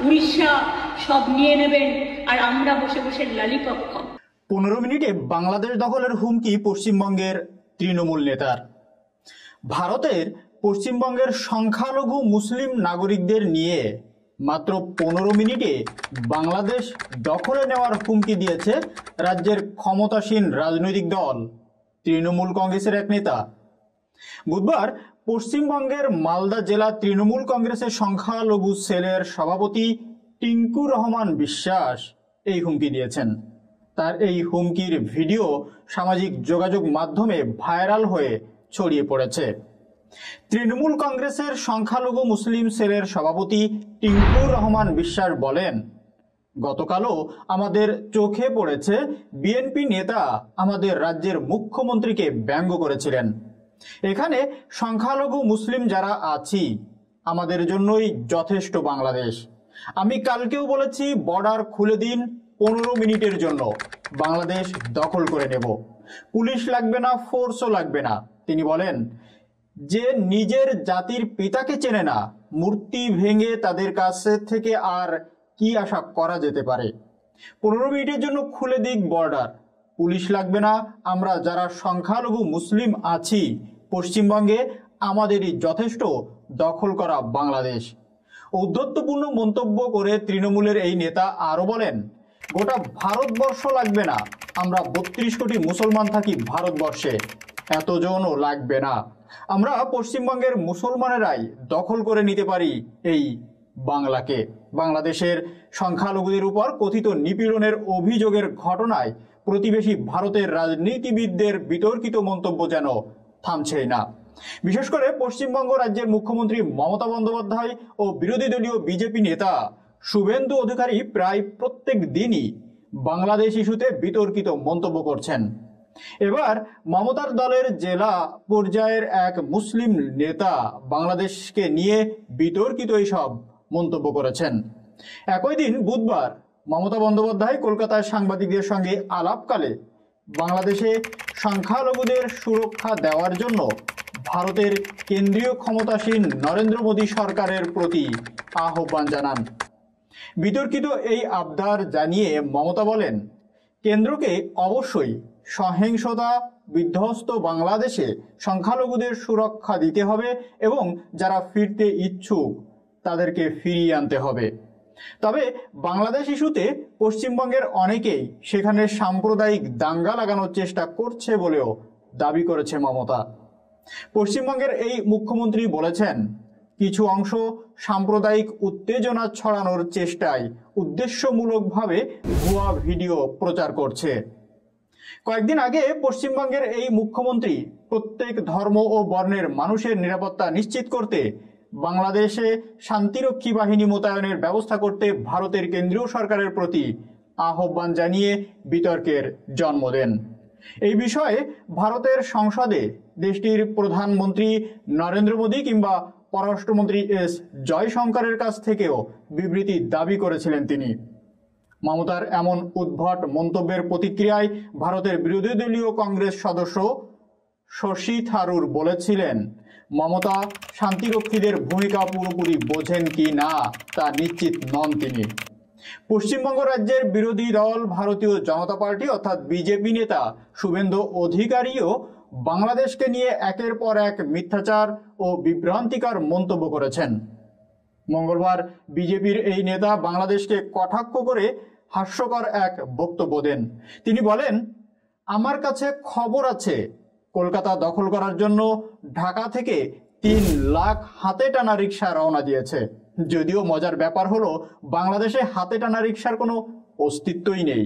উড়িষ্যা সব নিয়ে নেবেন আর আমরা বসে বসে লালিপপ খাবো। 15 মিনিটে বাংলাদেশ দখলের হুমকি পশ্চিমবঙ্গের তৃণমূল নেতার। ভারতের পশ্চিমবঙ্গের সংখ্যালঘু মুসলিম নাগরিকদের নিয়ে মাত্র 15 মিনিটে বাংলাদেশ দখলে নেওয়ার হুমকি দিয়েছে রাজ্যের ক্ষমতাসীন রাজনৈতিক দল তৃণমূল কংগ্রেসের এক নেতা। বুধবার পশ্চিমবঙ্গের মালদা জেলা তৃণমূল কংগ্রেসের সংখ্যালঘু সেলের সভাপতি টিঙ্কু রহমান বিশ্বাস এই হুমকি দিয়েছেন। তার এই হুমকির ভিডিও সামাজিক যোগাযোগ মাধ্যমে ভাইরাল হয়ে ছড়িয়ে পড়েছে। তৃণমূল কংগ্রেসের সংখ্যালঘু মুসলিম সেলের সভাপতি টিঙ্কু রহমান বিশ্বাস বলেন, গতকালও আমাদের চোখে পড়েছে বিএনপি নেতা আমাদের রাজ্যের মুখ্যমন্ত্রীকে ব্যঙ্গ করেছিলেন। এখানে সংখ্যালঘু মুসলিম যারা আছি আমাদের জন্যই যথেষ্ট বাংলাদেশ। আমি কালকেও বলেছি বর্ডার খুলে দিন 15 মিনিটের জন্য, বাংলাদেশ দখল করে নেব, পুলিশ লাগবে না, ফোর্সও লাগবে না। তিনি বলেন, যে নিজের জাতির পিতাকে চেনে না, মূর্তি ভেঙে তাদের কাছে থেকে আর কি আশা করা যেতে পারে? 15 মিনিটের জন্য খুলে দিক বর্ডার, পুলিশ লাগবে না, আমরা যারা সংখ্যালঘু মুসলিম আছি পশ্চিমবঙ্গে আমাদেরই যথেষ্ট দখল করা বাংলাদেশ। ঔদ্ধত্যপূর্ণ মন্তব্য করে তৃণমূলের এই নেতা আরও বলেন, গোটা ভারতবর্ষ লাগবে না, আমরা 32 কোটি মুসলমান থাকি ভারতবর্ষে, এতজনও লাগবে না, আমরা পশ্চিমবঙ্গের মুসলমানেরাই দখল করে নিতে পারি এই বাংলাকে। বাংলাদেশের সংখ্যালঘুদের উপর কথিত নিপীড়নের অভিযোগের ঘটনায় প্রতিবেশী ভারতের রাজনীতিবিদদের বিতর্কিত মন্তব্য যেন থামছেই না। বিশেষ করে পশ্চিমবঙ্গ রাজ্যের মুখ্যমন্ত্রী মমতা বন্দ্যোপাধ্যায় ও বিরোধী দলীয় বিজেপি নেতা শুভেন্দু অধিকারী প্রায় প্রত্যেক দিনই বাংলাদেশ ইস্যুতে বিতর্কিত মন্তব্য করছেন। এবার মমতার দলের জেলা পর্যায়ের এক মুসলিম নেতা বাংলাদেশকে নিয়ে বিতর্কিত এইসব মন্তব্য করেছেন। একই দিন বুধবার মমতা বন্দ্যোপাধ্যায় কলকাতায় সাংবাদিকদের সঙ্গে আলাপকালে বাংলাদেশে সংখ্যালঘুদের সুরক্ষা দেওয়ার জন্য ভারতের কেন্দ্রীয় ক্ষমতাসীন নরেন্দ্র মোদী সরকারের প্রতি আহ্বান জানান। বিতর্কিত এই আবদার জানিয়ে মমতা বলেন, কেন্দ্রকে অবশ্যই সহিংসতা বিধ্বস্ত বাংলাদেশে সংখ্যালঘুদের সুরক্ষা দিতে হবে এবং যারা ফিরতে ইচ্ছুক তাদেরকে ফিরিয়ে আনতে হবে। তবে বাংলাদেশ ইস্যুতে পশ্চিমবঙ্গের অনেকেই সেখানে সাম্প্রদায়িক দাঙ্গা লাগানোর চেষ্টা করছে বলেও দাবি করেছে মমতা। পশ্চিমবঙ্গের এই মুখ্যমন্ত্রী বলেছেন, কিছু অংশ সাম্প্রদায়িক উত্তেজনা ছড়ানোর চেষ্টায় উদ্দেশ্যমূলকভাবে ভুয়া ভিডিও প্রচার করছে। কয়েকদিন আগে পশ্চিমবঙ্গের এই মুখ্যমন্ত্রী প্রত্যেক ধর্ম ও বর্ণের মানুষের নিরাপত্তা নিশ্চিত করতে বাংলাদেশে শান্তিরক্ষী বাহিনী মোতায়েনের ব্যবস্থা করতে ভারতের কেন্দ্রীয় সরকারের প্রতি আহ্বান জানিয়ে বিতর্কের জন্ম দেন। এই বিষয়ে ভারতের সংসদে দেশটির প্রধানমন্ত্রী নরেন্দ্র মোদী কিংবা পররাষ্ট্রমন্ত্রী এস জয়শঙ্করের কাছ থেকেও বিবৃতি দাবি করেছিলেন তিনি। মমতার এমন উদ্ভট মন্তব্যের প্রতিক্রিয়ায় ভারতের বিরোধী দলীয় কংগ্রেস সদস্য শশী থারুর বলেছিলেন, মমতা শান্তিরক্ষীদের ভূমিকা পুরোপুরি বোঝেন কি না তা নিশ্চিত নন তিনি। পশ্চিমবঙ্গ রাজ্যের বিরোধী দল ভারতীয় জনতা পার্টি অর্থাৎ বিজেপি নেতা শুভেন্দু অধিকারীও বাংলাদেশকে নিয়ে একের পর এক মিথ্যাচার ও বিভ্রান্তিকর মন্তব্য করেছেন। মঙ্গলবার বিজেপির এই নেতা বাংলাদেশকে কটাক্ষ করে হাস্যকর এক বক্তব্য দেন। তিনি বলেন, আমার কাছে খবর আছে কলকাতা দখল করার জন্য ঢাকা থেকে 3 লাখ হাতে টানা রিক্সা রওনা দিয়েছে। যদিও মজার ব্যাপার হলো বাংলাদেশে হাতে টানা রিক্সার কোনো অস্তিত্বই নেই।